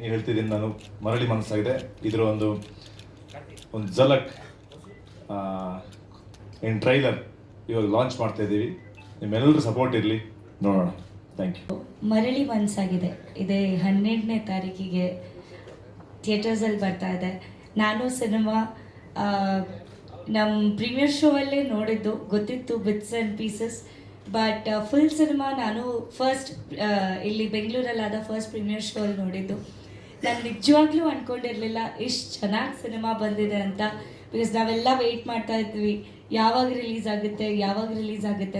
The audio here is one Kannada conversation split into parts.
ಹೇಳ್ತಿದ್ದೀನಿ ನಾನು, ಮರಳಿ ಮನಸ್ಸಾಗಿದೆ. ಇದರ ಒಂದು ಝಲಕ್ ಇನ್ ಟ್ರೈಲರ್ ಇವಾಗ ಲಾಂಚ್ ಮಾಡ್ತಾ ಇದ್ದೀವಿ. ನಿಮ್ಮೆಲ್ಲರೂ ಸಪೋರ್ಟ್ ಇರಲಿ, ನೋಡೋಣ. Thank you. ಮರಳಿ ಮನಸ್ಸಾಗಿದೆ ಇದೇ 12ನೇ ತಾರೀಕಿಗೆ ಥಿಯೇಟರ್ಸಲ್ಲಿ ಬರ್ತಾ ಇದೆ. ನಾನು ಸಿನಿಮಾ ನಮ್ಮ ಪ್ರೀಮಿಯರ್ ಶೋ ಅಲ್ಲೇ ನೋಡಿದ್ದು, ಗೊತ್ತಿತ್ತು bits and pieces. But full cinema ನಾನು ಫಸ್ಟ್ ಇಲ್ಲಿ ಬೆಂಗಳೂರಲ್ಲಾದ ಫಸ್ಟ್ ಪ್ರೀಮಿಯರ್ ಶೋ ಅಲ್ಲಿ ನೋಡಿದ್ದು. ನಾನು ನಿಜವಾಗ್ಲೂ ಅಂದ್ಕೊಂಡಿರಲಿಲ್ಲ ಇಷ್ಟು ಚೆನ್ನಾಗಿ ಸಿನಿಮಾ ಬಂದಿದೆ ಅಂತ. ಬಿಕಾಸ್ ನಾವೆಲ್ಲ ವೆಯ್ಟ್ ಮಾಡ್ತಾ ಇದ್ವಿ, ಯಾವಾಗ ರಿಲೀಸ್ ಆಗುತ್ತೆ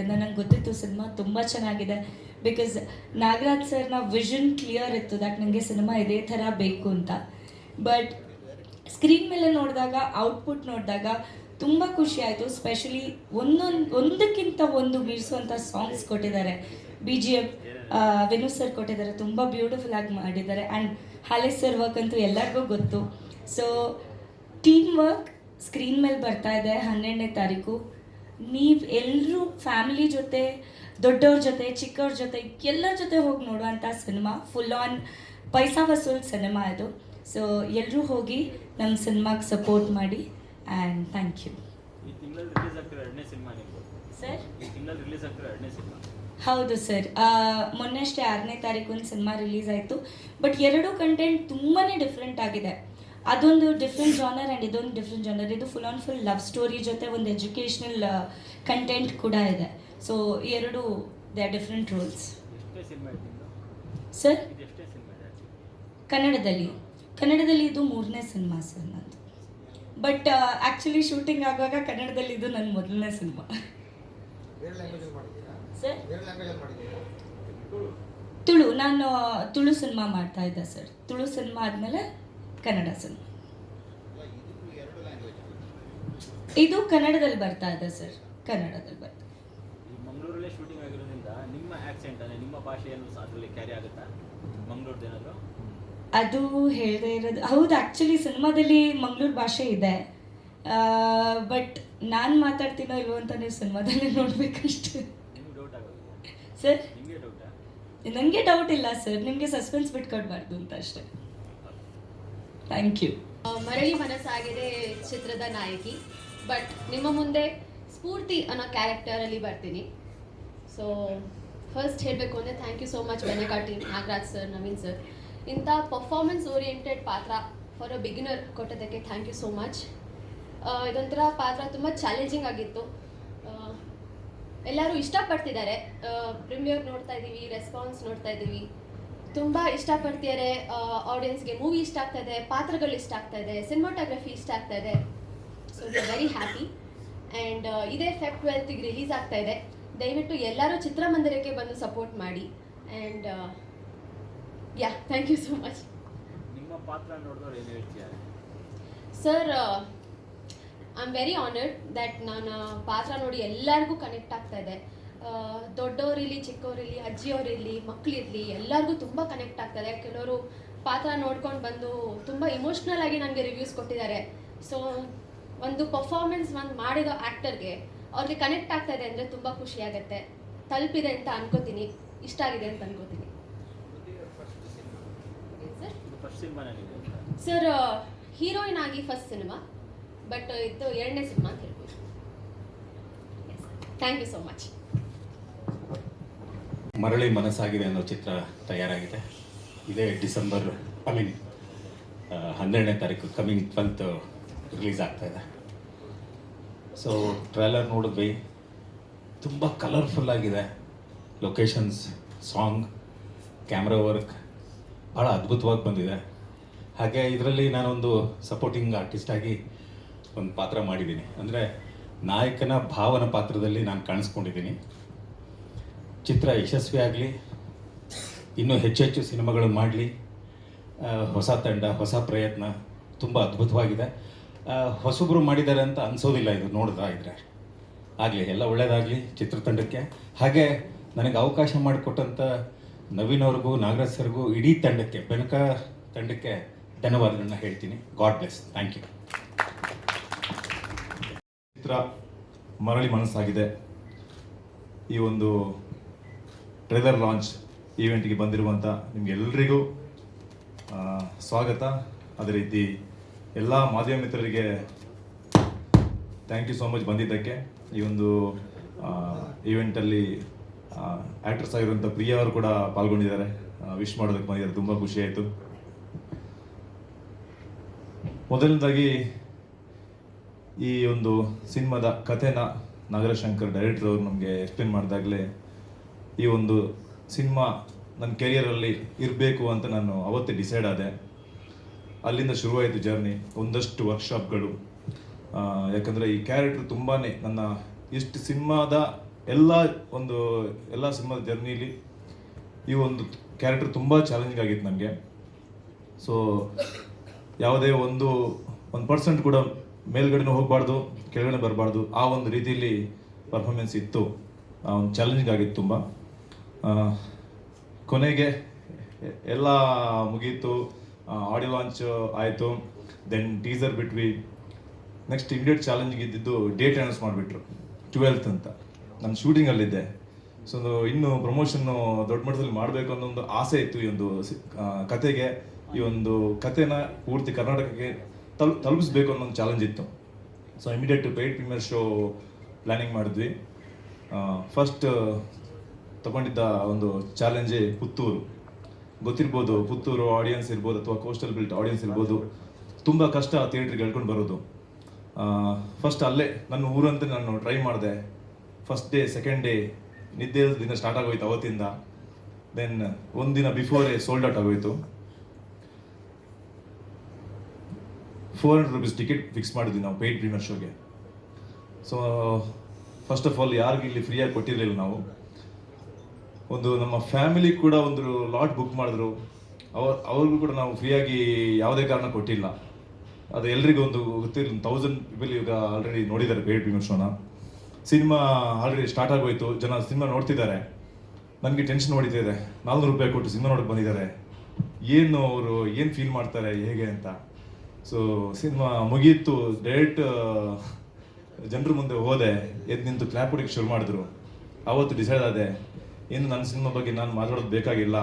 ಅಂತ. ನಂಗೆ ಗೊತ್ತಿತ್ತು ಸಿನಿಮಾ ತುಂಬ ಚೆನ್ನಾಗಿದೆ. ಬಿಕಾಸ್ ನಾಗರಾಜ್ ಸರ್ನ ವಿಷನ್ ಕ್ಲಿಯರ್ ಇತ್ತು, ದಟ್ ನನಗೆ ಸಿನಿಮಾ ಇದೇ ಥರ ಬೇಕು ಅಂತ. ಬಟ್ ಸ್ಕ್ರೀನ್ ಮೇಲೆ ನೋಡಿದಾಗ, ಔಟ್ಪುಟ್ ನೋಡಿದಾಗ ತುಂಬ ಖುಷಿ ಆಯಿತು. ಸ್ಪೆಷಲಿ ಒಂದಕ್ಕಿಂತ ಒಂದು ಮೀರಿಸುವಂಥ ಸಾಂಗ್ಸ್ ಕೊಟ್ಟಿದ್ದಾರೆ. BGM ವೆನು ಸರ್ ಕೊಟ್ಟಿದ್ದಾರೆ, ತುಂಬ ಬ್ಯೂಟಿಫುಲ್ ಆಗಿ ಮಾಡಿದ್ದಾರೆ. ಆ್ಯಂಡ್ ಹಾಲೆ ಸರ್ ವರ್ಕ್ ಅಂತೂ ಎಲ್ಲರಿಗೂ ಗೊತ್ತು. ಸೊ ಟೀಮ್ ವರ್ಕ್ ಸ್ಕ್ರೀನ್ ಮೇಲೆ ಬರ್ತಾ ಇದೆ 12ನೇ ತಾರೀಕು. ನೀವು ಎಲ್ಲರೂ ಫ್ಯಾಮಿಲಿ ಜೊತೆ, ದೊಡ್ಡವ್ರ ಜೊತೆ, ಚಿಕ್ಕವ್ರ ಜೊತೆ, ಎಲ್ಲರ ಜೊತೆ ಹೋಗಿ ನೋಡುವಂಥ ಸಿನಿಮಾ. ಫುಲ್ ಆನ್ ಪೈಸಾ ವಸೂಲ್ ಸಿನಿಮಾ ಇದು. ಸೊ ಎಲ್ಲರೂ ಹೋಗಿ ನಮ್ಮ ಸಿನಿಮಾಗೆ ಸಪೋರ್ಟ್ ಮಾಡಿ. And thank you. ಸರ್, ಹೌದು ಸರ್, ಮೊನ್ನೆಷ್ಟೇ 6ನೇ ತಾರೀಕು ಒಂದು ಸಿನಿಮಾ ರಿಲೀಸ್ ಆಯಿತು. ಬಟ್ ಎರಡೂ ಕಂಟೆಂಟ್ ತುಂಬಾ ಡಿಫ್ರೆಂಟ್ ಆಗಿದೆ. ಅದೊಂದು ಡಿಫ್ರೆಂಟ್ ಜಾನರ್ ಆ್ಯಂಡ್ ಇದೊಂದು ಡಿಫ್ರೆಂಟ್ ಜಾನರ್. ಇದು full on full love story ಜೊತೆ ಒಂದು ಎಜುಕೇಷ್ನಲ್ ಕಂಟೆಂಟ್ ಕೂಡ ಇದೆ. ಸೊ ಎರಡು they are different roles. Sir, ಕನ್ನಡದಲ್ಲಿ ಇದು 3ನೇ ಸಿನಿಮಾ ಸರ್ ನಂದು. ಬಟ್ ಆ್ಯಕ್ಚುಲಿ ಶೂಟಿಂಗ್ ಆಗುವಾಗ ಕನ್ನಡದಲ್ಲಿ ಇದು ನನ್ನ ಮೊದಲನೇ ಸಿನಿಮಾ. ಸರ್, ನಾನು ತುಳು ಸಿನಿಮಾ ಮಾಡ್ತಾ ಇದ್ದೆ ಸರ್. ತುಳು ಸಿನಿಮಾ ಆದಮೇಲೆ ಕನ್ನಡ ಸಿನಿಮಾ. ಇದು ಕನ್ನಡದಲ್ಲಿ ಬರ್ತಾ ಇದೆ ಸರ್, ಕನ್ನಡದಲ್ಲಿ ಬರ್ತಾ. ಮಂಗಳೂರಲ್ಲೇ ಶೂಟಿಂಗ್ ಆಗಿರೋದ್ರಿಂದ ನಿಮ್ಮ ಆಕ್ಸೆಂಟ್ ಅಂದರೆ ನಿಮ್ಮ ಭಾಷೆಯನ್ನು ಅದರಲ್ಲಿ ಕ್ಯಾರಿ ಆಗುತ್ತಾ ಮಂಗಳೂರದೇನಾದರೂ? ಅದು ಹೇಳದೇ ಇರೋದು ಹೌದು. ಆ್ಯಕ್ಚುಲಿ ಸಿನಿಮಾದಲ್ಲಿ ಮಂಗಳೂರು ಭಾಷೆ ಇದೆ. ಬಟ್ ನಾನು ಮಾತಾಡ್ತೀನೋ ಇಲ್ವೋ ಅಂತ ನೀವು ಸಿನಿಮಾದಲ್ಲಿ ನೋಡಬೇಕಷ್ಟೇ. ಸರ್, ನನಗೆ ಡೌಟ್ ಇಲ್ಲ ಸರ್, ನಿಮಗೆ ಸಸ್ಪೆನ್ಸ್ ಬಿಟ್ಕೊಡ್ಬಾರ್ದು ಅಂತ ಅಷ್ಟೇ. Thank you. ಮರಳಿ ಮನಸ್ಸಾಗಿದೆ ಚಿತ್ರದ ನಾಯಕಿ. ಬಟ್ ನಿಮ್ಮ ಮುಂದೆ ಸ್ಫೂರ್ತಿ ಅನ್ನೋ ಕ್ಯಾರೆಕ್ಟರಲ್ಲಿ ಬರ್ತೀನಿ. ಸೊ ಫಸ್ಟ್ ಹೇಳಬೇಕು ಅಂದರೆ thank you so much Benaka team, Nagaraj sir, Naveen sir. ಇಂಥ ಪರ್ಫಾರ್ಮೆನ್ಸ್ ಓರಿಯೆಂಟೆಡ್ ಪಾತ್ರ ಫಾರ್ ಅ ಬಿಗಿನರ್ ಕೊಟ್ಟೋದಕ್ಕೆ ಥ್ಯಾಂಕ್ ಯು ಸೋ ಮಚ್. ಇದೊಂಥರ ಪಾತ್ರ ತುಂಬ ಚಾಲೆಂಜಿಂಗ್ ಆಗಿತ್ತು. ಎಲ್ಲರೂ ಇಷ್ಟಪಡ್ತಿದ್ದಾರೆ. ಪ್ರೀಮಿಯರ್ ನೋಡ್ತಾ ಇದ್ದೀವಿ, ರೆಸ್ಪಾನ್ಸ್ ನೋಡ್ತಾ ಇದ್ದೀವಿ, ತುಂಬ ಇಷ್ಟಪಡ್ತಿದ್ದಾರೆ. ಆಡಿಯನ್ಸ್ಗೆ ಮೂವಿ ಇಷ್ಟ ಆಗ್ತಾ ಇದೆ, ಪಾತ್ರಗಳು ಇಷ್ಟ ಆಗ್ತಾ ಇದೆ, ಸಿನಿಮಾಟೋಗ್ರಫಿ ಇಷ್ಟ ಆಗ್ತಾ ಇದೆ. So we are very happy. And ಇದೇ ಫೆಬ್ 12ಗೆ ರಿಲೀಸ್ ಆಗ್ತಾ ಇದೆ. ದಯವಿಟ್ಟು ಎಲ್ಲರೂ ಚಿತ್ರಮಂದಿರಕ್ಕೆ ಬಂದು ಸಪೋರ್ಟ್ ಮಾಡಿ. And yeah, thank you so much. ನಿಮ್ಮ ಪಾತ್ರ ನೋಡಿದವರು ಏನು ಹೇಳ್ತಿದ್ದಾರೆ sir? I am very honoured that ನಾನು ಪಾತ್ರ ನೋಡಿ ಎಲ್ಲರಿಗೂ ಕನೆಕ್ಟ್ ಆಗ್ತಾ ಇದೆ. ದೊಡ್ಡವರಿರಲಿ, ಚಿಕ್ಕವರಿರಲಿ, ಅಜ್ಜಿಯವರಿರಲಿ, ಮಕ್ಕಳಿರಲಿ, ಎಲ್ಲರಿಗೂ ತುಂಬ ಕನೆಕ್ಟ್ ಆಗ್ತಾ ಇದೆ. ಕೆಲವರು ಪಾತ್ರ ನೋಡ್ಕೊಂಡು ಬಂದು ತುಂಬ ಇಮೋಷ್ನಲ್ ಆಗಿ ನನಗೆ ರಿವ್ಯೂಸ್ ಕೊಟ್ಟಿದ್ದಾರೆ. ಸೊ ಒಂದು ಪರ್ಫಾರ್ಮೆನ್ಸ್ ಮಾಡಿರೋ ಆ್ಯಕ್ಟರ್ಗೆ ಅವ್ರಿಗೆ ಕನೆಕ್ಟ್ ಆಗ್ತಾ ಇದೆ ಅಂದರೆ ತುಂಬ ಖುಷಿಯಾಗುತ್ತೆ. ತಲುಪಿದೆ ಅಂತ ಅನ್ಕೋತೀನಿ, ಇಷ್ಟ ಆಗಿದೆ ಅಂತ ಅನ್ಕೋತೀನಿ. ಸರ್, ಹೀರೋಯಿನ್ ಆಗಿ ಫಸ್ಟ್ ಸಿನಿಮಾ, ಬಟ್ ಇದು 2ನೇ ಸಿನಿಮಾ ಅಂತ ಹೇಳ್ಬೋದು. Thank you so much. ಮರಳಿ ಮನಸ್ಸಾಗಿದೆ ಅನ್ನೋ ಚಿತ್ರ ತಯಾರಾಗಿದೆ. ಇದೇ ಡಿಸೆಂಬರ್ 12ನೇ ತಾರೀಕು ಕಮಿಂಗ್ 12th ರಿಲೀಸ್ ಆಗ್ತಾ ಇದೆ. ಸೊ ಟ್ರೈಲರ್ ನೋಡಿದ್ವಿ, ತುಂಬ ಕಲರ್ಫುಲ್ ಆಗಿದೆ. ಲೊಕೇಶನ್ಸ್, ಸಾಂಗ್, ಕ್ಯಾಮ್ರಾ ವರ್ಕ್ ಭಾಳ ಅದ್ಭುತವಾಗಿ ಬಂದಿದೆ. ಹಾಗೆ ಇದರಲ್ಲಿ ನಾನೊಂದು ಸಪೋರ್ಟಿಂಗ್ ಆರ್ಟಿಸ್ಟಾಗಿ ಒಂದು ಪಾತ್ರ ಮಾಡಿದ್ದೀನಿ. ಅಂದರೆ ನಾಯಕನ ಭಾವನ ಪಾತ್ರದಲ್ಲಿ ನಾನು ಕಾಣಿಸ್ಕೊಂಡಿದ್ದೀನಿ. ಚಿತ್ರ ಯಶಸ್ವಿ ಆಗಲಿ, ಇನ್ನೂ ಹೆಚ್ಚೆಚ್ಚು ಸಿನಿಮಾಗಳು ಮಾಡಲಿ. ಹೊಸ ತಂಡ, ಹೊಸ ಪ್ರಯತ್ನ, ತುಂಬ ಅದ್ಭುತವಾಗಿದೆ. ಹೊಸಬ್ರು ಮಾಡಿದ್ದಾರೆ ಅಂತ ಅನಿಸೋದಿಲ್ಲ ಇದು ನೋಡ್ತಾ ಇದ್ದರೆ. ಆಗಲಿ, ಎಲ್ಲ ಒಳ್ಳೆಯದಾಗಲಿ ಚಿತ್ರತಂಡಕ್ಕೆ. ಹಾಗೆ ನನಗೆ ಅವಕಾಶ ಮಾಡಿಕೊಟ್ಟಂಥ ನವೀನ್ ಅವ್ರಿಗೂ, ನಾಗರಾಜ್ ಸರ್ಗೂ, ಇಡೀ ತಂಡಕ್ಕೆ, ಬೆನಕ ತಂಡಕ್ಕೆ ಧನ್ಯವಾದಗಳನ್ನ ಹೇಳ್ತೀನಿ. God bless. Thank you. ಚಿತ್ರ ಮರಳಿ ಮನಸ್ಸಾಗಿದೆ. ಈ ಒಂದು ಟ್ರೇಲರ್ ಲಾಂಚ್ ಈವೆಂಟ್ಗೆ ಬಂದಿರುವಂಥ ನಿಮಗೆಲ್ಲರಿಗೂ ಸ್ವಾಗತ. ಅದೇ ರೀತಿ ಎಲ್ಲ ಮಾಧ್ಯಮ ಮಿತ್ರರಿಗೆ ಥ್ಯಾಂಕ್ ಯು ಸೋ ಮಚ್ ಬಂದಿದ್ದಕ್ಕೆ. ಈ ಒಂದು ಈವೆಂಟಲ್ಲಿ ಆ್ಯಕ್ಟ್ರೆಸ್ ಆಗಿರುವಂಥ ಪ್ರಿಯಾ ಅವರು ಕೂಡ ಪಾಲ್ಗೊಂಡಿದ್ದಾರೆ, ವಿಶ್ ಮಾಡೋದಕ್ಕೆ ಬಂದಿದ್ದಾರೆ, ತುಂಬ ಖುಷಿ ಆಯಿತು. ಮೊದಲನೇದಾಗಿ ಈ ಒಂದು ಸಿನಿಮಾದ ಕಥೆನ ನಾಗರಶಂಕರ್ ಡೈರೆಕ್ಟರ್ ಅವರು ನಮಗೆ ಎಕ್ಸ್ಪ್ಲೇನ್ ಮಾಡಿದಾಗಲೇ ಈ ಒಂದು ಸಿನಿಮಾ ನನ್ನ ಕೆರಿಯರಲ್ಲಿ ಇರಬೇಕು ಅಂತ ನಾನು ಅವತ್ತೇ ಡಿಸೈಡ್ ಆದೆ. ಅಲ್ಲಿಂದ ಶುರುವಾಯಿತು ಜರ್ನಿ. ಒಂದಷ್ಟು ವರ್ಕ್ಶಾಪ್ಗಳು, ಯಾಕಂದರೆ ಈ ಕ್ಯಾರೆಕ್ಟ್ರ್ ತುಂಬಾ ನನ್ನ ಇಷ್ಟು ಸಿನಿಮಾದ ಎಲ್ಲ ಸಿನಿಮಾದ ಜರ್ನಿಲಿ ಈ ಒಂದು ಕ್ಯಾರೆಕ್ಟರ್ ತುಂಬ ಚಾಲೆಂಜಿಂಗ್ ಆಗಿತ್ತು ನನಗೆ. ಸೊ ಯಾವುದೇ ಒಂದು 1% ಕೂಡ ಮೇಲ್ಗಡೆನೂ ಹೋಗಬಾರ್ದು, ಕೆಳಗಡೆ ಬರಬಾರ್ದು, ಆ ಒಂದು ರೀತಿಯಲ್ಲಿ ಪರ್ಫಾರ್ಮೆನ್ಸ್ ಇತ್ತು. ಒಂದು ಚಾಲೆಂಜಿಂಗ್ ಆಗಿತ್ತು ತುಂಬ. ಕೊನೆಗೆ ಎಲ್ಲ ಮುಗೀತು, ಆಡಿಯೋ ಲಾಂಚ್ ಆಯಿತು, ದೆನ್ ಟೀಸರ್ ಬಿಟ್ವಿ. ನೆಕ್ಸ್ಟ್ ಇಮಿಡಿಯೇಟ್ ಚಾಲೆಂಜಿಂಗ್ ಇದ್ದಿದ್ದು ಡೇಟ್ ಅನೌನ್ಸ್ ಮಾಡಿಬಿಟ್ರು, 12th ಅಂತ. ನಾನು ಶೂಟಿಂಗಲ್ಲಿದ್ದೆ. ಸೊ ಇನ್ನು ಪ್ರಮೋಷನ್ನು ದೊಡ್ಡ ಮಟ್ಟದಲ್ಲಿ ಮಾಡಬೇಕು ಅನ್ನೋ ಒಂದು ಆಸೆ ಇತ್ತು. ಈ ಒಂದು ಕತೆಗೆ, ಈ ಒಂದು ಕತೆನ ಪೂರ್ತಿ ಕರ್ನಾಟಕಕ್ಕೆ ತಲುಪಿಸ್ಬೇಕು ಅನ್ನೋ ಒಂದು ಚಾಲೆಂಜ್ ಇತ್ತು. So immediate paid premiere show planning ಮಾಡಿದ್ವಿ. ಫಸ್ಟ್ ತಗೊಂಡಿದ್ದ ಒಂದು ಚಾಲೆಂಜೇ ಪುತ್ತೂರು. ಗೊತ್ತಿರ್ಬೋದು, ಪುತ್ತೂರು ಆಡಿಯನ್ಸ್ ಇರ್ಬೋದು ಅಥವಾ ಕೋಸ್ಟಲ್ ಬೆಲ್ಟ್ ಆಡಿಯನ್ಸ್ ಇರ್ಬೋದು, ತುಂಬ ಕಷ್ಟ ಥಿಯೇಟ್ರಿಗೆ ಹೇಳ್ಕೊಂಡು ಬರೋದು. ಫಸ್ಟ್ ಅಲ್ಲೇ ನನ್ನ ಊರಂತ ನಾನು ಟ್ರೈ ಮಾಡಿದೆ. ಫಸ್ಟ್ ಡೇ, ಸೆಕೆಂಡ್ ಡೇ ನಿದ್ದೆ ದಿನ ಸ್ಟಾರ್ಟ್ ಆಗೋಯ್ತು ಅವತ್ತಿಂದ. ದೆನ್ ಒಂದಿನ ಬಿಫೋರೇ ಸೋಲ್ಡ್ ಔಟ್ ಆಗೋಯ್ತು. 400 rupees ಟಿಕೆಟ್ ಫಿಕ್ಸ್ ಮಾಡಿದ್ವಿ ನಾವು ಪೇಯ್ಡ್ ಪ್ರೀಮಿಯರ್ ಶೋಗೆ. ಸೊ ಫಸ್ಟ್ ಆಫ್ ಆಲ್ ಯಾರಿಗೂ ಇಲ್ಲಿ ಫ್ರೀಯಾಗಿ ಕೊಟ್ಟಿರಲಿಲ್ಲ ನಾವು. ಒಂದು ನಮ್ಮ ಫ್ಯಾಮಿಲಿ ಕೂಡ ಒಂದು ಲಾಟ್ ಬುಕ್ ಮಾಡಿದ್ರು, ಅವ್ರಿಗೂ ಕೂಡ ನಾವು ಫ್ರೀಯಾಗಿ ಯಾವುದೇ ಕಾರಣ ಕೊಟ್ಟಿಲ್ಲ. ಅದು ಎಲ್ರಿಗೂ ಒಂದು ಗೊತ್ತಿರಲಿಲ್ಲ. 1000 ಪೀಪಲ್ ಈಗ ಆಲ್ರೆಡಿ ನೋಡಿದ್ದಾರೆ ಪೇಯ್ಡ್ ಪ್ರೀಮಿಯರ್ ಶೋನ. ಸಿನಿಮಾ ಆಲ್ರೆಡಿ ಸ್ಟಾರ್ಟ್ ಆಗೋಯ್ತು, ಜನ ಸಿನಿಮಾ ನೋಡ್ತಿದ್ದಾರೆ. ನನಗೆ ಟೆನ್ಷನ್ ಹೊಡಿತಾ ಇದೆ, 400 ರೂಪಾಯಿ ಕೊಟ್ಟು ಸಿನಿಮಾ ನೋಡಕ್ಕೆ ಬಂದಿದ್ದಾರೆ, ಅವರು ಏನು ಫೀಲ್ ಮಾಡ್ತಾರೆ ಹೇಗೆ ಅಂತ. ಸೊ ಸಿನಿಮಾ ಮುಗೀತು, ಡೈರೆಕ್ಟ್ ಜನರ ಮುಂದೆ ಹೋದೆ, ಎದ್ದು ನಿಂತು ಕ್ಲಾಪ್ ಹೊಡಿಕ್ಕೆ ಶುರು ಮಾಡಿದ್ರು. ಆವತ್ತು ಡಿಸೈಡ್ ಆದೆ, ಇನ್ನು ನನ್ನ ಸಿನಿಮಾ ಬಗ್ಗೆ ನಾನು ಮಾತಾಡೋದು ಬೇಕಾಗಿಲ್ಲ,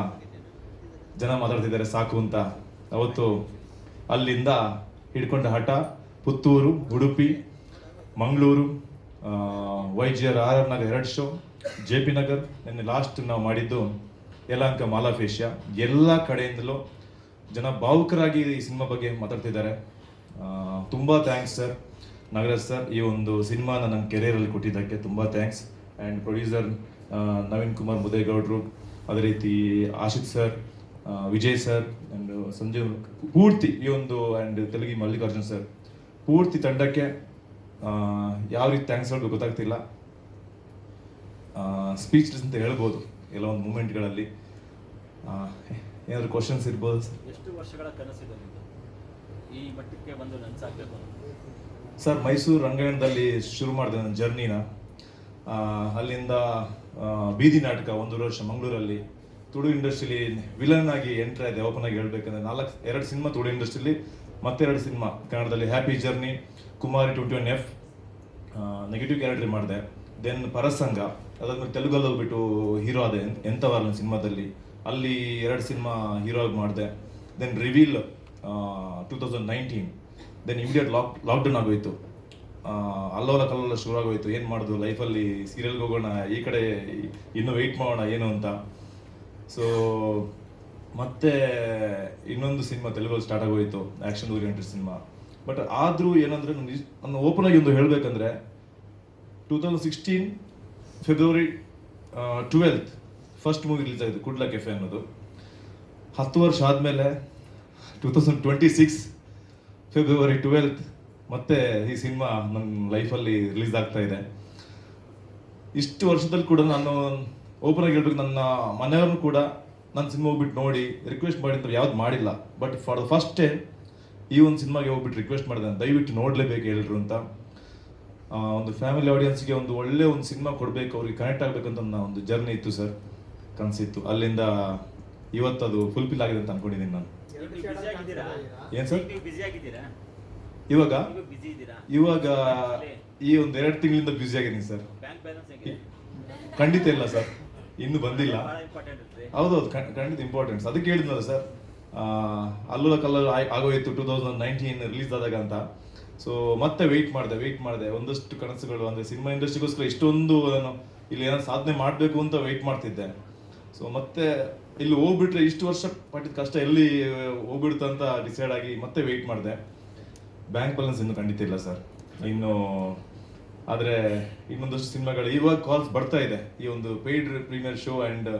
ಜನ ಮಾತಾಡ್ತಿದ್ದಾರೆ ಸಾಕು ಅಂತ. ಅವತ್ತು ಅಲ್ಲಿಂದ ಹಿಡ್ಕೊಂಡ ಹಠ Puttur, Udupi, Mangaluru, YGR RR Nagar 2 show, JP Nagar, ನಿನ್ನೆ ಲಾಸ್ಟ್ ನಾವು ಮಾಡಿದ್ದು ಯಲಹಂಕ ಮಾಲಾಫೇಶಿಯಾ. ಎಲ್ಲ ಕಡೆಯಿಂದಲೂ ಜನ ಭಾವುಕರಾಗಿ ಈ ಸಿನಿಮಾ ಬಗ್ಗೆ ಮಾತಾಡ್ತಿದ್ದಾರೆ. ತುಂಬ ಥ್ಯಾಂಕ್ಸ್ ಸರ್, ನಾಗರಾಜ್ ಸರ್, ಈ ಒಂದು ಸಿನಿಮಾನ ನನ್ನ ಕೆರಿಯರಲ್ಲಿ ಕೊಟ್ಟಿದ್ದಕ್ಕೆ ತುಂಬ thanks. And producer Naveen Kumar ಮುದೇಗೌಡರು, ಅದೇ ರೀತಿ Ashith sir, Vijay sir and Sanjeev, ಪೂರ್ತಿ ಈ ಒಂದು ಆ್ಯಂಡ್ ತೆಲುಗಿ ಮಲ್ಲಿಕಾರ್ಜುನ್ ಸರ್, ಪೂರ್ತಿ ತಂಡಕ್ಕೆ ಯಾವ ರೀತಿ ಥ್ಯಾಂಕ್ಸ್ ಹೇಳಬೇಕು ಗೊತ್ತಾಗ್ತಿಲ್ಲ. ಸ್ಪೀಚ್ಲೆಸ್ ಅಂತ ಹೇಳ್ಬೋದು ಎಲ್ಲ ಒಂದು ಮೂಮೆಂಟ್ಗಳಲ್ಲಿ. ಏನಾದರೂ ಕ್ವಶನ್ಸ್ ಇರ್ಬೋದು ಸರ್? ಎಷ್ಟು ವರ್ಷಗಳ ಕನಸಿದೆ ನಿಮ್ಮದು ಈ ಮಟ್ಟಕ್ಕೆ ಬಂದು ನನಸಾಗಬೇಕು ಅಂತ? ಸರ್, ಮೈಸೂರು ರಂಗಾಯಣದಲ್ಲಿ ಶುರು ಮಾಡಿದೆ ನನ್ನ ಜರ್ನಿನ. ಅಲ್ಲಿಂದ ಬೀದಿ ನಾಟಕ 1 ವರ್ಷ ಮಂಗಳೂರಲ್ಲಿ, ತುಳು ಇಂಡಸ್ಟ್ರಿಲಿ ವಿಲನ್ ಆಗಿ ಎಂಟ್ರ್ ಆಗಿದೆ. ಓಪನ್ ಆಗಿ ಹೇಳ್ಬೇಕಂದ್ರೆ 2 ಸಿನಿಮಾ ತುಳು ಇಂಡಸ್ಟ್ರಿಲಿ, ಮತ್ತೆ 2 ಸಿನಿಮಾ ಕನ್ನಡದಲ್ಲಿ. ಹ್ಯಾಪಿ ಜರ್ನಿ, ಕುಮಾರಿ 21F ನೆಗೆಟಿವ್ ಕ್ಯಾರೆಕ್ಟರ್ ಮಾಡಿದೆ. ದೆನ್ ಪರಸಂಗ, ಅದಾದ್ಮೇಲೆ ತೆಲುಗಲ್ಲಿ ಹೋಗ್ಬಿಟ್ಟು ಹೀರೋ ಆದೆ ಎಂಥವಲ್ಲ ಸಿನಿಮಾದಲ್ಲಿ, ಅಲ್ಲಿ 2 ಸಿನಿಮಾ ಹೀರೋ ಆಗಿ ಮಾಡಿದೆ. Then reveal 2019. Then immediate lockdown ಆಗೋಯ್ತು. ಅಲ್ಲೋಲ ಕಲ್ಲೋಲ ಶುರು ಆಗೋಯ್ತು. ಏನು ಮಾಡೋದು ಲೈಫಲ್ಲಿ, ಸೀರಿಯಲ್ಗೆ ಹೋಗೋಣ, ಈ ಕಡೆ ಇನ್ನೂ ವೆಯ್ಟ್ ಮಾಡೋಣ ಏನು ಅಂತ. ಸೊ ಮತ್ತೆ ಇನ್ನೊಂದು ಸಿನಿಮಾ ತೆಲುಗಲ್ಲಿ ಸ್ಟಾರ್ಟ್ ಆಗೋಯ್ತು, ಆ್ಯಕ್ಷನ್ ಓರಿಯೆಂಟೆಡ್ ಸಿನಿಮಾ. ಬಟ್ ಆದರೂ ಏನಂದರೆ ನಾನು ಓಪನ್ ಆಗಿ ಒಂದು ಹೇಳಬೇಕಂದ್ರೆ 2016 February 12th first movie release ಆಗಿದೆ, ಕುಡ್ಲ ಕೆಫೆ ಅನ್ನೋದು. 10 ವರ್ಷ ಆದಮೇಲೆ 2026 ಫೆಬ್ರವರಿ 12th ಮತ್ತೆ ಈ ಸಿನಿಮಾ ನನ್ನ ಲೈಫಲ್ಲಿ ರಿಲೀಸ್ ಆಗ್ತಾ ಇದೆ. ಇಷ್ಟು ವರ್ಷದಲ್ಲಿ ಕೂಡ ನಾನು ಓಪನ್ ಆಗಿ ಹೇಳ್ಬೇಕು, ನನ್ನ ಮನೆಯವ್ರನ್ನು ಕೂಡ ನನ್ನ ಸಿನಿಮಾ ಹೋಗ್ಬಿಟ್ಟು ನೋಡಿ ರಿಕ್ವೆಸ್ಟ್ ಮಾಡಿ ಯಾವ್ದು ಮಾಡಿಲ್ಲ. But for the first time ಈ ಒಂದು ಸಿನಿಮಾಗೆ ಹೋಗ್ಬಿಟ್ಟು ರಿಕ್ವೆಸ್ಟ್ ಮಾಡಿದೆ, ದಯವಿಟ್ಟು ನೋಡಲೇಬೇಕು ಎಲ್ಲರೂ ಅಂತ. ಒಂದು ಫ್ಯಾಮಿಲಿ ಆಡಿಯನ್ಸ್ಗೆ ಒಂದು ಒಳ್ಳೆ ಒಂದು ಸಿನಿಮಾ ಕೊಡಬೇಕು, ಅವ್ರಿಗೆ ಕನೆಕ್ಟ್ ಆಗಬೇಕಂತ ನನ್ನ ಒಂದು ಜರ್ನಿ ಇತ್ತು ಸರ್, ಕನಸಿತ್ತು. ಅಲ್ಲಿಂದ ಇವತ್ತು ಅದು ಫುಲ್ಫಿಲ್ ಆಗಿದೆ ಅಂತ ಅನ್ಕೊಂಡಿದ್ದೀನಿ ನಾನು. ಏನು ಸರ್? ಇವಾಗ ಈ ಒಂದು 2 ತಿಂಗಳಿಂದ ಬ್ಯುಸಿ ಆಗಿದ್ದೀನಿ ಸರ್. ಖಂಡಿತ ಇಲ್ಲ ಸರ್, ಇನ್ನೂ ಬಂದಿಲ್ಲ. ಹೌದೌದು, ಖಂಡಿತ ಇಂಪಾರ್ಟೆಂಟ್ಸ್. ಅದಕ್ಕೆ ಹೇಳಿದ್ನಲ್ಲ ಸರ್, ಅಲ್ಲೂಲ ಕಲ್ಲರ್ ಆಗೋಯಿತು 2019 ರಿಲೀಸ್ ಆದಾಗ ಅಂತ. ಸೊ ಮತ್ತೆ ವೆಯ್ಟ್ ಮಾಡಿದೆ ಒಂದಷ್ಟು ಕನಸುಗಳು, ಅಂದರೆ ಸಿನಿಮಾ ಇಂಡಸ್ಟ್ರಿಗೋಸ್ಕರ ಇಷ್ಟೊಂದು ನಾನು ಇಲ್ಲಿ ಏನೋ ಸಾಧನೆ ಮಾಡಬೇಕು ಅಂತ ವೆಯ್ಟ್ ಮಾಡ್ತಿದ್ದೆ. ಸೊ ಮತ್ತೆ ಇಲ್ಲಿ ಹೋಗ್ಬಿಟ್ರೆ ಇಷ್ಟು ವರ್ಷ ಪಟ್ಟಿದ ಕಷ್ಟ ಎಲ್ಲಿ ಹೋಗ್ಬಿಡುತ್ತೆ ಅಂತ ಡಿಸೈಡ್ ಆಗಿ ಮತ್ತೆ ವೆಯ್ಟ್ ಮಾಡಿದೆ. ಬ್ಯಾಂಕ್ ಬ್ಯಾಲೆನ್ಸ್ ಇನ್ನೂ ಖಂಡಿತ ಇಲ್ಲ ಸರ್, ಇನ್ನು ಆದರೆ ಇನ್ನೊಂದಷ್ಟು ಸಿನಿಮಾಗಳು ಇವಾಗ ಕಾಲ್ಸ್ ಬರ್ತಾ ಇದೆ ಈ ಒಂದು paid premiere show. And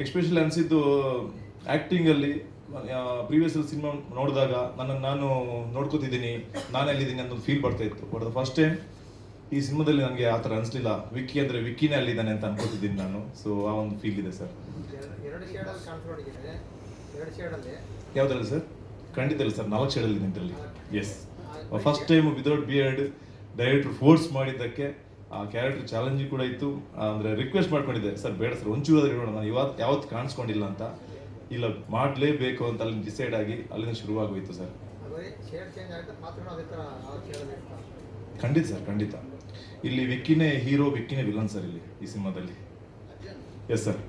especially ಅನಿಸಿದ್ದು ಆ್ಯಕ್ಟಿಂಗಲ್ಲಿ ಪ್ರೀವಿಯಸ್ ಸಿನಿಮಾ ನೋಡಿದಾಗ ನಾನು ನೋಡ್ಕೋತಿದ್ದೀನಿ, ನಾನು ಎಲ್ಲಿದ್ದೀನಿ ಅಂತ ಒಂದು ಫೀಲ್ ಬರ್ತಾ ಇತ್ತು. ಬಟ್ ಫಸ್ಟ್ ಟೈಮ್ ಈ ಸಿನಿಮಾದಲ್ಲಿ ನನಗೆ ಆ ಥರ ಅನಿಸ್ಲಿಲ್ಲ. ವಿಕ್ಕಿ ಅಂದರೆ ವಿಕ್ಕಿನೇ ಅಲ್ಲಿದ್ದಾನೆ ಅಂತ ಅನ್ಕೋತಿದ್ದೀನಿ ನಾನು. ಸೊ ಆ ಒಂದು ಫೀಲ್ ಇದೆ ಸರ್. ಯಾವುದ್ರಲ್ಲಿ ಸರ್? ಖಂಡಿತ ಇಲ್ಲ ಸರ್, 4 ಶೇಡಲ್ಲಿ ನಿಂತರಲ್ಲಿ. Yes, first time without beard director force ಮಾಡಿದ್ದಕ್ಕೆ ಆ ಕ್ಯಾರೆಕ್ಟರ್ ಚಾಲೆಂಜಿಂಗ್ ಕೂಡ ಇತ್ತು. ಅಂದರೆ ರಿಕ್ವೆಸ್ಟ್ ಮಾಡ್ಕೊಂಡಿದ್ದೆ, ಸರ್ ಬೇಡ ಸರ್ ಒಂಚೂರು ಆದ್ರೆ ಇರೋಣ, ನಾನು ಯಾವತ್ತು ಕಾಣಿಸ್ಕೊಂಡಿಲ್ಲ ಅಂತ. ಇಲ್ಲ ಮಾಡಲೇಬೇಕು ಅಂತ ಅಲ್ಲಿ ಡಿಸೈಡ್ ಆಗಿ ಅಲ್ಲಿಂದ ಶುರುವಾಗೋಯಿತು ಸರ್. ಖಂಡಿತ ಸರ್, ಖಂಡಿತ. ಇಲ್ಲಿ ವಿಕ್ಕಿನೇ ಹೀರೋ, ವಿಕ್ಕಿನೇ ವಿಲನ್ ಸರ್ ಇಲ್ಲಿ ಈ ಸಿನಿಮಾದಲ್ಲಿ. ಎಸ್ ಸರ್,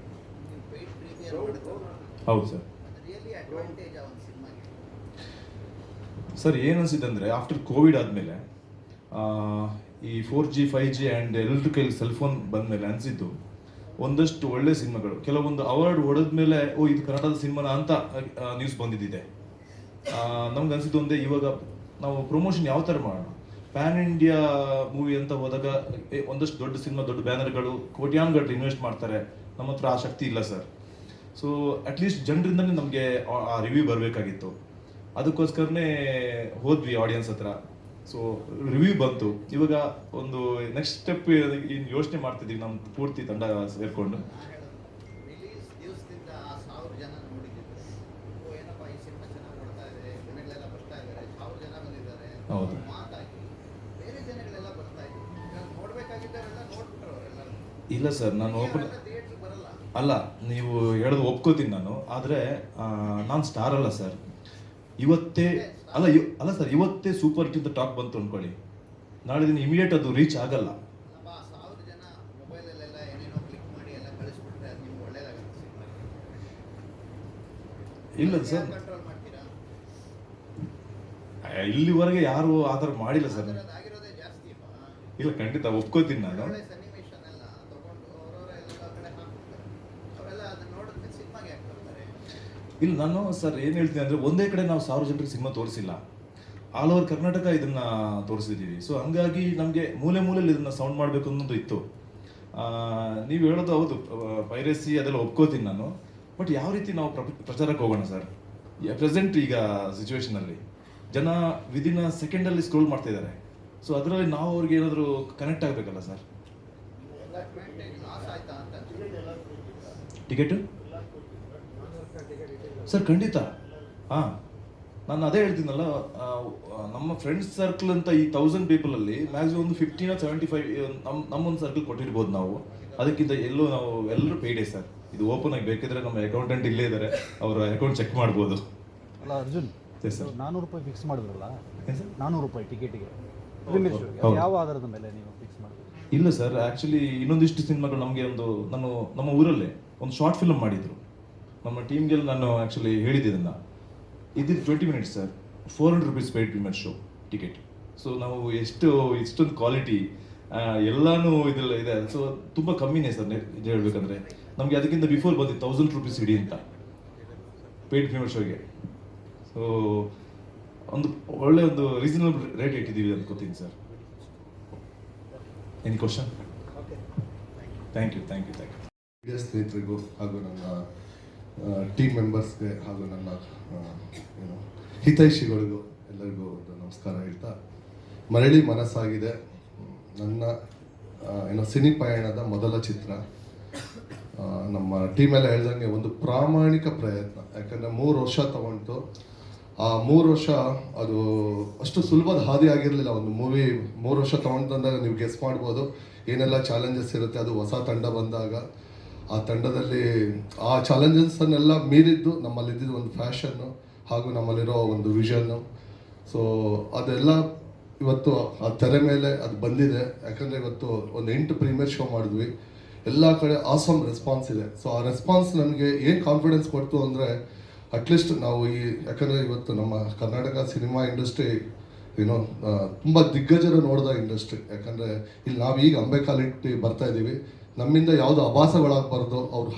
ಹೌದು ಸರ್. ಸರ್ ಏನು ಅನಿಸಿದೆ ಅಂದರೆ ಆಫ್ಟರ್ ಕೋವಿಡ್ ಆದಮೇಲೆ ಈ 4G 5G ಆ್ಯಂಡ್ ಎಲ್ಲರ ಕೈಲಿ ಸೆಲ್ ಫೋನ್ ಬಂದಮೇಲೆ ಅನಿಸಿದ್ದು ಒಂದಷ್ಟು ಒಳ್ಳೆ ಸಿನಿಮಾಗಳು ಕೆಲವೊಂದು ಅವಾರ್ಡ್ ಹೊಡೆದ್ಮೇಲೆ ಇದು ಕನ್ನಡದ ಸಿನಿಮಾನ ಅಂತ ನ್ಯೂಸ್ ಬಂದಿದ್ದಿದೆ. ನಮ್ಗೆ ಅನಿಸಿದ್ದು ಒಂದೇ, ಇವಾಗ ನಾವು ಪ್ರಮೋಷನ್ ಯಾವ ಥರ ಮಾಡೋಣ, ಪ್ಯಾನ್ ಇಂಡಿಯಾ ಮೂವಿ ಅಂತ ಹೋದಾಗ ಒಂದಷ್ಟು ದೊಡ್ಡ ಸಿನಿಮಾ, ದೊಡ್ಡ ಬ್ಯಾನರ್ಗಳು ಕೋಟ್ಯಾಂಗಟ್ಟಲೆ ಇನ್ವೆಸ್ಟ್ ಮಾಡ್ತಾರೆ. ನಮ್ಮ ಹತ್ರ ಆ ಶಕ್ತಿ ಇಲ್ಲ ಸರ್. ಸೊ ಅಟ್ಲೀಸ್ಟ್ ಜನರಿಂದನೇ ನಮಗೆ ಆ ರಿವ್ಯೂ ಬರಬೇಕಾಗಿತ್ತು. ಅದಕ್ಕೋಸ್ಕರನೇ ಹೋದ್ವಿ ಆಡಿಯನ್ಸ್ ಹತ್ರ. ಸೊ ರಿವ್ಯೂ ಬಂತು. ಇವಾಗ ಒಂದು ನೆಕ್ಸ್ಟ್ ಸ್ಟೆಪ್ ಇನ್ನು ಯೋಚನೆ ಮಾಡ್ತಿದ್ದೀವಿ ನಮ್ಮ ಪೂರ್ತಿ ತಂಡ ಸೇರಿಕೊಂಡು. ಹೌದು, ಇಲ್ಲ ಸರ್, ನಾನು ಅಲ್ಲ, ನೀವು ಹೇಳೋದು ಒಪ್ಕೋತೀನಿ ನಾನು. ಆದರೆ ನಾನು ಸ್ಟಾರ್ ಅಲ್ಲ ಸರ್. ಇವತ್ತೇ ಅಲ್ಲ ಸರ್, ಇವತ್ತೇ ಸೂಪರ್ ಹಿಟ್ ಅಂತ ಟಾಕ್ ಬಂತು ಅಂದ್ಕೊಳ್ಳಿ, ನಾಳೆ ದಿನ ಇಮಿಡಿಯೇಟ್ ಅದು ರೀಚ್ ಆಗಲ್ಲ. ಇಲ್ಲ ಸರ್, ಇಲ್ಲಿವರೆಗೆ ಯಾರು ಆ ಥರ ಮಾಡಿಲ್ಲ ಸರ್. ಇಲ್ಲ, ಖಂಡಿತ ಒಪ್ಕೋತೀನಿ ನಾನು. ಇಲ್ಲ, ನಾನು ಸರ್ ಏನು ಹೇಳ್ತೀನಿ ಅಂದರೆ, ಒಂದೇ ಕಡೆ ನಾವು 1000 ಜನರಿಗೆ ಸಿನಿಮಾ ತೋರಿಸಿಲ್ಲ, ಆಲ್ ಓವರ್ ಕರ್ನಾಟಕ ಇದನ್ನ ತೋರಿಸಿದ್ದೀವಿ. ಸೊ ಹಂಗಾಗಿ ನಮಗೆ ಮೂಲೆಯಲ್ಲಿ ಇದನ್ನ ಸೌಂಡ್ ಮಾಡಬೇಕು ಅನ್ನೋದು ಇತ್ತು. ನೀವು ಹೇಳೋದು ಹೌದು, ಪೈರಸಿ ಅದೆಲ್ಲ ಒಪ್ಕೋತೀನಿ ನಾನು. ಬಟ್ ಯಾವ ರೀತಿ ನಾವು ಪ್ರಚಾರಕ್ಕೆ ಹೋಗೋಣ ಸರ್? ಪ್ರೆಸೆಂಟ್ ಈಗ ಸಿಚುವೇಶನಲ್ಲಿ ಜನ ವಿದಿನ್ ಸೆಕೆಂಡಲ್ಲಿ ಸ್ಕ್ರೋಲ್ ಮಾಡ್ತಾ ಇದ್ದಾರೆ. ಸೊ ಅದರಲ್ಲಿ ನಾವು ಅವ್ರಿಗೆ ಏನಾದರೂ ಕನೆಕ್ಟ್ ಆಗಬೇಕಲ್ಲ ಸರ್. ಟಿಕೆಟು ಸರ್ ಖಂಡಿತ. ಹಾಂ, ನಾನು ಅದೇ ಹೇಳ್ತೀನಲ್ಲ, ನಮ್ಮ ಫ್ರೆಂಡ್ಸ್ ಸರ್ಕಲ್ ಅಂತ ಈ 1000 ಪೀಪಲಲ್ಲಿ ಮ್ಯಾಕ್ಸಿಮಮ್ ಒಂದು 15 or 75 ನಮ್ಮೊಂದು ಸರ್ಕಲ್ ಕೊಟ್ಟಿರ್ಬೋದು ನಾವು. ಅದಕ್ಕಿಂತ ನಾವು ಎಲ್ಲರೂ ಪೇಯ್ಡೆ ಸರ್. ಇದು ಓಪನ್ ಆಗಿ ಬೇಕಿದ್ರೆ ನಮ್ಮ ಅಕೌಂಟೆಂಟ್ ಇಲ್ಲೇ ಇದ್ದಾರೆ, ಅವರ ಅಕೌಂಟ್ ಚೆಕ್ ಮಾಡ್ಬೋದು. ಅಲ್ಲ ಅರ್ಜುನ್, ಸರ್ ₹400 ಫಿಕ್ಸ್ ಮಾಡಿದ್ರಲ್ಲ, ಏನು ಸರ್? ₹400 ಟಿಕೆಟಿಗೆ ಯಾವ ಆಧಾರದ ಮೇಲೆ ನೀವು ಫಿಕ್ಸ್ ಮಾಡಿದ್ರಿ? ಇಲ್ಲ ಸರ್, ಆ್ಯಕ್ಚುಲಿ ಇನ್ನೊಂದಿಷ್ಟು ಸಿನಿಮಾಗಳು ನಮಗೆ ನಮ್ಮ ಊರಲ್ಲೇ ಒಂದು ಶಾರ್ಟ್ ಫಿಲ್ಮ್ ಮಾಡಿದರು. ನಮ್ಮ ಟೀಮ್ಗೆಲ್ಲ ನಾನು ಆ್ಯಕ್ಚುಲಿ ಹೇಳಿದ್ದೆ ಇದಿದ್ದು 20 minutes sir, ₹400 paid premiere show ticket. So ನಾವು ಇಷ್ಟೊಂದು ಕ್ವಾಲಿಟಿ ಎಲ್ಲಾನು ಇದೆಲ್ಲ ಇದೆ. ಸೊ ತುಂಬ ಕಮ್ಮಿನೇ ಸರ್ ನಿಜ ಹೇಳ್ಬೇಕಂದ್ರೆ. ನಮಗೆ ಅದಕ್ಕಿಂತ ಬಿಫೋರ್ ಬಂದಿತ್ತು ₹1000 ಇಡಿ ಅಂತ ಪೇಯ್ಡ್ ಪ್ರೀಮಿಯರ್ ಶೋಗೆ. ಸೊ ಒಂದು ಒಳ್ಳೆ ಒಂದು ರೀಸನಬಲ್ ರೇಟ್ ಇಟ್ಟಿದ್ದೀವಿ ಅನ್ಕೋತೀನಿ sir. Any question? Thank you. Media ಸ್ನೇಹಿತರಿಗೂ ಹಾಗೂ ನನ್ನ ಟೀಮ್ ಮೆಂಬರ್ಸ್ಗೆ ಹಾಗೂ ನನ್ನ ಹಿತೈಷಿಗಳಿಗೂ ಎಲ್ಲರಿಗೂ ಒಂದು ನಮಸ್ಕಾರ ಹೇಳ್ತಾ, ಮರಳಿ ಮನಸ್ಸಾಗಿದೆ ನನ್ನ ಸಿನಿ ಪಯಣದ ಮೊದಲ ಚಿತ್ರ. ನಮ್ಮ ಟೀಮೆಲ್ಲ ಹೇಳ್ದಂಗೆ ಒಂದು ಪ್ರಾಮಾಣಿಕ ಪ್ರಯತ್ನ. ಯಾಕಂದರೆ 3 ವರ್ಷ ತಗೊಂಡು ಆ 3 ವರ್ಷ ಅದು ಅಷ್ಟು ಸುಲಭದ ಹಾದಿ ಆಗಿರಲಿಲ್ಲ. ಒಂದು ಮೂವಿ 3 ವರ್ಷ ತಗೊಂಡಂದಾಗ ನೀವು ಗೆಸ್ ಮಾಡ್ಬೋದು ಏನೆಲ್ಲ ಚಾಲೆಂಜಸ್ ಇರುತ್ತೆ. ಅದು ಹೊಸ ತಂಡ ಬಂದಾಗ ಆ ತಂಡದಲ್ಲಿ ಆ ಚಾಲೆಂಜಸ್ಸನ್ನೆಲ್ಲ ಮೀರಿದ್ದು ನಮ್ಮಲ್ಲಿದ್ದಿದ್ದು ಒಂದು ಫ್ಯಾಷನ್ನು ಹಾಗೂ ನಮ್ಮಲ್ಲಿರೋ ಒಂದು ವಿಷನ್ನು. ಸೊ ಅದೆಲ್ಲ ಇವತ್ತು ಆ ತೆರೆ ಮೇಲೆ ಅದು ಬಂದಿದೆ. ಯಾಕಂದರೆ ಇವತ್ತು ಒಂದು 8 ಪ್ರೀಮಿಯರ್ ಶೋ ಮಾಡಿದ್ವಿ, ಎಲ್ಲ ಕಡೆ ಆಸಮ್ ರೆಸ್ಪಾನ್ಸ್ ಇದೆ. ಸೊ ಆ ರೆಸ್ಪಾನ್ಸ್ ನನಗೆ ಏನು ಕಾನ್ಫಿಡೆನ್ಸ್ ಕೊಡ್ತು ಅಂದರೆ, ಅಟ್ಲೀಸ್ಟ್ ನಾವು ಯಾಕಂದರೆ ಇವತ್ತು ನಮ್ಮ ಕರ್ನಾಟಕ ಸಿನಿಮಾ ಇಂಡಸ್ಟ್ರಿ ಏನೋ ತುಂಬ ದಿಗ್ಗಜರು ನೋಡಿದ ಇಂಡಸ್ಟ್ರಿ. ಯಾಕಂದರೆ ಇಲ್ಲಿ ನಾವು ಈಗ ಅಂಬೆಕಾಲಿಟ್ಟು ಬರ್ತಾ ಇದ್ದೀವಿ, ನಮ್ಮಿಂದ ಯಾವುದು ಆಭಾಸಗಳಾಗಬಾರ್ದು. ಅವ್ರು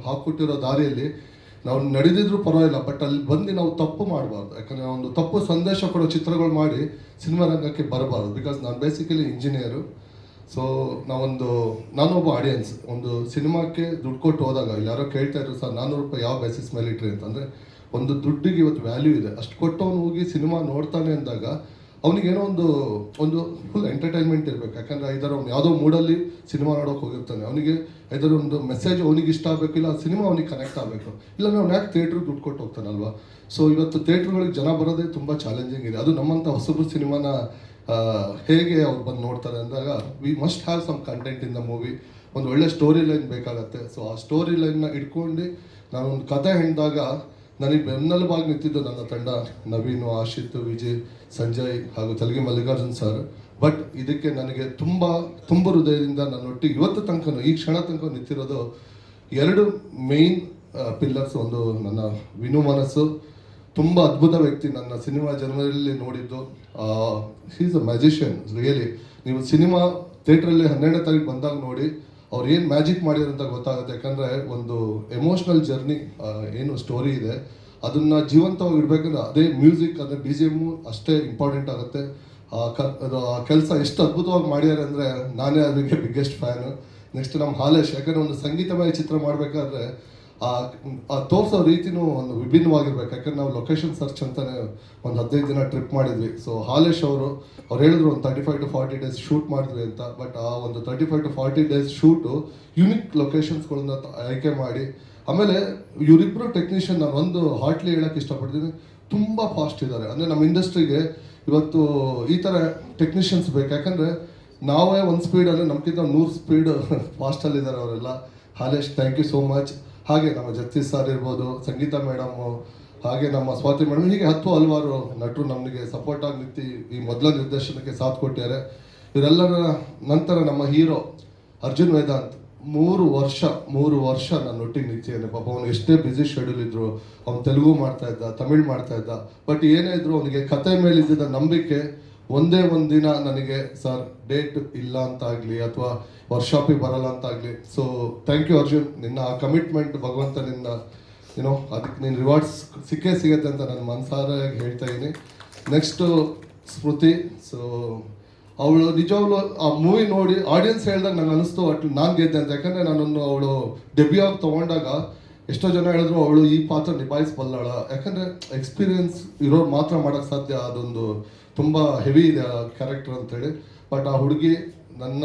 ಹಾಕ್ಕೊಟ್ಟಿರೋ ದಾರಿಯಲ್ಲಿ ನಾವು ನಡೆದಿದ್ರು ಪರವಾಗಿಲ್ಲ, ಬಟ್ ಅಲ್ಲಿ ಬಂದು ನಾವು ತಪ್ಪು ಮಾಡಬಾರ್ದು. ಯಾಕಂದರೆ ಒಂದು ತಪ್ಪು ಸಂದೇಶ ಕೊಡೋ ಚಿತ್ರಗಳು ಮಾಡಿ ಸಿನಿಮಾ ರಂಗಕ್ಕೆ ಬರಬಾರ್ದು. ಬಿಕಾಸ್ ನಾನು ಬೇಸಿಕಲಿ ಇಂಜಿನಿಯರು. ಸೊ ನಾನೊಬ್ಬ ಆಡಿಯನ್ಸ್. ಒಂದು ಸಿನಿಮಾಕ್ಕೆ ದುಡ್ಡು ಕೊಟ್ಟು ಹೋದಾಗ ಇಲ್ಲಿ ಯಾರೋ ಕೇಳ್ತಾ ಇದ್ರು, ಸರ್ 400 ರೂಪಾಯಿ ಯಾವ ಬೇಸಿಸ್ ಮೇಲೆ ಇಟ್ರಿ ಅಂತಂದರೆ, ಒಂದು ದುಡ್ಡಿಗೆ ಇವತ್ತು ವ್ಯಾಲ್ಯೂ ಇದೆ. ಅಷ್ಟು ಕೊಟ್ಟು ಅವನು ಹೋಗಿ ಸಿನಿಮಾ ನೋಡ್ತಾನೆ ಅಂದಾಗ ಅವನಿಗೇನೋ ಒಂದು ಫುಲ್ ಎಂಟರ್ಟೈನ್ಮೆಂಟ್ ಇರಬೇಕು. ಯಾಕಂದರೆ ಐದರ ಅವ್ನು ಯಾವುದೋ ಮೂಡಲ್ಲಿ ಸಿನಿಮಾ ನೋಡೋಕೆ ಹೋಗಿರ್ತಾನೆ, ಅವನಿಗೆ ಐದರ ಒಂದು ಮೆಸೇಜ್ ಅವನಿಗೆ ಇಷ್ಟ ಆಗಬೇಕು, ಇಲ್ಲ ಸಿನಿಮಾ ಅವನಿಗೆ ಕನೆಕ್ಟ್ ಆಗಬೇಕು, ಇಲ್ಲ ಅವ್ನು ಯಾಕೆ ಥಿಯೇಟ್ರಿಗೆ ದುಡ್ಡು ಕೊಟ್ಟು ಹೋಗ್ತಾನಲ್ವಾ. ಸೊ ಇವತ್ತು ಥಿಯೇಟ್ರ್ಗಳಿಗೆ ಜನ ಬರೋದೇ ತುಂಬ ಚಾಲೆಂಜಿಂಗ್ ಇದೆ. ಅದು ನಮ್ಮಂಥ ಹೊಸಬ್ರು ಸಿನಿಮಾನ ಹೇಗೆ ಅವ್ರು ಬಂದು ನೋಡ್ತಾರೆ ಅಂದಾಗ we must have some content in the movie. ಒಂದು ಒಳ್ಳೆ ಸ್ಟೋರಿ ಲೈನ್ ಬೇಕಾಗತ್ತೆ. ಸೊ ಆ ಸ್ಟೋರಿ ಲೈನ್ನ ಇಟ್ಕೊಂಡು ನಾನೊಂದು ಕತೆ ಹೇಳಿದಾಗ ನನಗೆ ಬೆನ್ನೆಲುಬಾಗಿ ನಿಂತಿದ್ದು ನನ್ನ ತಂಡ, ನವೀನು, ಆಶಿತ್, ವಿಜಯ್, ಸಂಜಯ್ ಹಾಗೂ ತಲಗಿ ಮಲ್ಲಿಕಾರ್ಜುನ್ ಸರ್. ಬಟ್ ಇದಕ್ಕೆ ನನಗೆ ತುಂಬ ಹೃದಯದಿಂದ ನನ್ನೊಟ್ಟಿಗೆ ಇವತ್ತು ತನಕ ಈ ಕ್ಷಣ ತನಕ ನಿಂತಿರೋದು 2 ಮೇಯ್ನ್ ಪಿಲ್ಲರ್ಸ್. ಒಂದು ನನ್ನ ವಿನು ಮನಸ್ಸು, ತುಂಬ ಅದ್ಭುತ ವ್ಯಕ್ತಿ, ನನ್ನ ಸಿನಿಮಾ ಜನ್ಮದಲ್ಲಿ ನೋಡಿದ್ದು. Is a magician really. ನೀವು ಸಿನಿಮಾ ಥಿಯೇಟ್ರಲ್ಲಿ 12ನೇ ತಾರೀಕು ಬಂದಾಗ ನೋಡಿ, ಅವ್ರು ಏನು ಮ್ಯಾಜಿಕ್ ಮಾಡಿರೋಂತ ಗೊತ್ತಾಗುತ್ತೆ. ಯಾಕಂದರೆ ಒಂದು ಎಮೋಷ್ನಲ್ ಜರ್ನಿ ಏನು ಸ್ಟೋರಿ ಇದೆ ಅದನ್ನು ಜೀವಂತವಾಗಿ ಇಡಬೇಕಂದ್ರೆ ಅದೇ ಮ್ಯೂಸಿಕ್, ಅಂದರೆ BGM ಅಷ್ಟೇ ಇಂಪಾರ್ಟೆಂಟ್ ಆಗುತ್ತೆ. ಆ ಕೆಲಸ ಎಷ್ಟು ಅದ್ಭುತವಾಗಿ ಮಾಡ್ಯಾರೆ ಅಂದರೆ ನಾನೇ ಅದಕ್ಕೆ ಬಿಗ್ಗೆಸ್ಟ್ ಫ್ಯಾನು. ನೆಕ್ಸ್ಟ್ ನಮ್ಮ ಹಾಲೇಶ್, ಯಾಕಂದರೆ ಒಂದು ಸಂಗೀತಮಯ ಚಿತ್ರ ಮಾಡಬೇಕಾದ್ರೆ ಆ ತೋರಿಸೋ ರೀತಿನೂ ಒಂದು ವಿಭಿನ್ನವಾಗಿರ್ಬೇಕು. ಯಾಕಂದ್ರೆ ನಾವು ಲೊಕೇಶನ್ ಸರ್ಚ್ ಅಂತಲೇ ಒಂದು 15 ದಿನ ಟ್ರಿಪ್ ಮಾಡಿದ್ವಿ. ಸೊ ಹಾಲೇಶ್ ಅವ್ರು ಹೇಳಿದ್ರು ಒಂದು 35 to 40 ಡೇಸ್ ಶೂಟ್ ಮಾಡಿದ್ವಿ ಅಂತ. ಬಟ್ ಆ ಒಂದು 35 to 40 ಡೇಸ್ ಶೂಟು ಯುನಿಕ್ ಲೊಕೇಶನ್ಸ್ಗಳನ್ನ ಆಯ್ಕೆ ಮಾಡಿ, ಆಮೇಲೆ ಇವರಿಬ್ಬರು ಟೆಕ್ನಿಷಿಯನ್ ನಾನು ಒಂದು ಹಾಟ್ಲಿ ಹೇಳೋಕ್ಕೆ ಇಷ್ಟಪಡ್ತೀನಿ, ತುಂಬ ಫಾಸ್ಟ್ ಇದ್ದಾರೆ. ಅಂದರೆ ನಮ್ಮ ಇಂಡಸ್ಟ್ರಿಗೆ ಇವತ್ತು ಈ ಥರ ಟೆಕ್ನಿಷಿಯನ್ಸ್ ಬೇಕು. ಯಾಕಂದರೆ ನಾವೇ ಒಂದು ಸ್ಪೀಡಲ್ಲಿ ನಮ್ಗಿಂತ 100 ಸ್ಪೀಡ್ ಫಾಸ್ಟಲ್ಲಿದ್ದಾರೆ ಅವರೆಲ್ಲ. Halesh, thank you so much. ಹಾಗೆ ನಮ್ಮ ಜಗದೀಶ್ ಸರ್ ಇರ್ಬೋದು, ಸಂಗೀತ ಮೇಡಮು, ಹಾಗೆ ನಮ್ಮ ಸ್ವಾತಿ ಮೇಡಮ್, ಹೀಗೆ ಹಲವಾರು ನಟರು ನಮಗೆ ಸಪೋರ್ಟ್ ಆಗಿ ನಿಂತು ಈ ಮೊದಲ ನಿರ್ದೇಶನಕ್ಕೆ ಸಾಥ್ ಕೊಟ್ಟಿದ್ದಾರೆ. ಇವರೆಲ್ಲರ ನಂತರ ನಮ್ಮ ಹೀರೋ ಅರ್ಜುನ್ ವೇದಾಂತ್ 3 ವರ್ಷ ನನ್ನ ಒಟ್ಟಿಗೆ ನಿಂತಿದ್ದಾನೆ. ಪಾಪ ಅವನು ಎಷ್ಟೇ ಬ್ಯುಸಿ ಶೆಡ್ಯೂಲ್ ಇದ್ರು, ಅವ್ನು ತೆಲುಗು ಮಾಡ್ತಾ ಇದ್ದ, ತಮಿಳ್ ಮಾಡ್ತಾ ಇದ್ದ. ಬಟ್ ಏನೇ ಇದ್ರು ಅವನಿಗೆ ಕತೆ ಮೇಲೆ ಇದ್ದಿದ್ದ ನಂಬಿಕೆ, ಒಂದೇ ಒಂದು ದಿನ ನನಗೆ ಸರ್ ಡೇಟ್ ಇಲ್ಲ ಅಂತಾಗಲಿ ಅಥವಾ ವರ್ಕ್ಶಾಪಿಗೆ ಬರಲ್ಲ ಅಂತಾಗಲಿ. ಸೊ ಥ್ಯಾಂಕ್ ಯು ಅರ್ಜುನ್, ನಿನ್ನ ಆ ಕಮಿಟ್ಮೆಂಟ್ ಭಗವಂತ ನಿನ್ನ ಅದಕ್ಕೆ ನಿನ್ನ ರಿವಾರ್ಡ್ಸ್ ಸಿಗುತ್ತೆ ಅಂತ ನನ್ನ ಮನಸಾರೆ ಹೇಳ್ತಾ ಇದ್ದೀನಿ. ನೆಕ್ಸ್ಟು ಸ್ಮೃತಿ. ಸೊ ಅವಳು ನಿಜವಾಗ್ಲೂ ಆ ಮೂವಿ ನೋಡಿ ಆಡಿಯನ್ಸ್ ಹೇಳಿದಾಗ ನಂಗೆ ಅನಿಸ್ತು ನಾನು ಗೆದ್ದೆ ಅಂತ. ಯಾಕಂದರೆ ಅವಳು ಡೆಬ್ಯೂ ಆಗಿ ತೊಗೊಂಡಾಗ ಎಷ್ಟೋ ಜನ ಹೇಳಿದ್ರು ಅವಳು ಈ ಪಾತ್ರ ನಿಭಾಯಿಸಬಲ್ಲಾಳ, ಯಾಕಂದರೆ ಎಕ್ಸ್ಪೀರಿಯನ್ಸ್ ಇರೋರು ಮಾತ್ರ ಮಾಡೋಕ್ಕೆ ಸಾಧ್ಯ, ಅದೊಂದು ತುಂಬ ಹೆವಿ ಇದೆ ಆ ಕ್ಯಾರೆಕ್ಟರ್ ಅಂತೇಳಿ. ಬಟ್ ಆ ಹುಡುಗಿ ನನ್ನ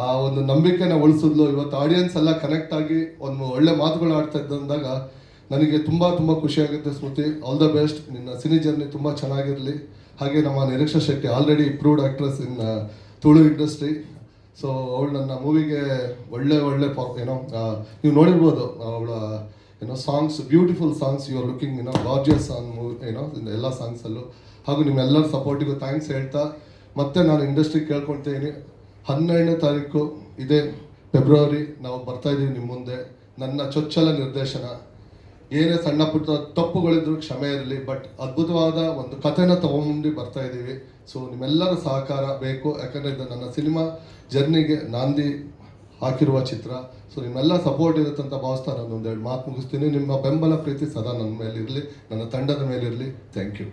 ಆ ಒಂದು ನಂಬಿಕೆನ ಉಳಿಸಿದ್ಲು. ಇವತ್ತು ಆಡಿಯನ್ಸ್ ಎಲ್ಲ ಕನೆಕ್ಟ್ ಆಗಿ ಒಂದು ಒಳ್ಳೆ ಮಾತುಗಳು ಆಡ್ತಾ ಇದ್ದಂದಾಗ ನನಗೆ ತುಂಬ ಖುಷಿಯಾಗುತ್ತೆ. Smriti, all the best. ನಿನ್ನ ಸಿನಿ ಜರ್ನಿ ತುಂಬ ಚೆನ್ನಾಗಿರಲಿ. ಹಾಗೆ ನಮ್ಮ Niriksha Shetty, already improved actress in Tulu industry. So ಅವಳು ನನ್ನ ಮೂವಿಗೆ ಒಳ್ಳೆ ನೀವು ನೋಡಿರ್ಬೋದು ಅವಳ songs, beautiful songs. You are looking gorgeous on movie ಎಲ್ಲ ಸಾಂಗ್ಸಲ್ಲೂ. ಹಾಗೂ ನಿಮ್ಮೆಲ್ಲರ ಸಪೋರ್ಟಿಗೂ ಥ್ಯಾಂಕ್ಸ್ ಹೇಳ್ತಾ ಮತ್ತೆ ನಾನು ಇಂಡಸ್ಟ್ರಿಗೆ ಕೇಳ್ಕೊಳ್ತೀನಿ, 12ನೇ ತಾರೀಕು ಇದೇ ಫೆಬ್ರವರಿ ನಾವು ಬರ್ತಾ ಇದ್ದೀವಿ ನಿಮ್ಮ ಮುಂದೆ. ನನ್ನ ಚೊಚ್ಚಲ ನಿರ್ದೇಶನ. ಏನೇ ಸಣ್ಣ ಪುಟ್ಟ ತಪ್ಪುಗಳಿದ್ರು ಕ್ಷಮೆ ಇರಲಿ, ಬಟ್ ಅದ್ಭುತವಾದ ಒಂದು ಕಥೆನ ತಗೊಂಡು ಬರ್ತಾ ಇದ್ದೀವಿ. ಸೊ ನಿಮ್ಮೆಲ್ಲರ ಸಹಕಾರ ಬೇಕು. ಯಾಕಂದರೆ ಇದು ನನ್ನ ಸಿನಿಮಾ ಜರ್ನಿಗೆ ನಾಂದಿ ಹಾಕಿರುವ ಚಿತ್ರ. ಸೊ ನಿಮ್ಮೆಲ್ಲ ಸಪೋರ್ಟ್ ಇರುತ್ತೆ ಅಂತ ಭಾವಿಸ್ತಾ ನಾನು ಒಂದೆರಡು ಮಾತು ಮುಗಿಸ್ತೀನಿ. ನಿಮ್ಮ ಬೆಂಬಲ ಪ್ರೀತಿ ಸದಾ ನನ್ನ ಮೇಲಿರಲಿ, ನನ್ನ ತಂಡದ ಮೇಲಿರಲಿ. Thank you.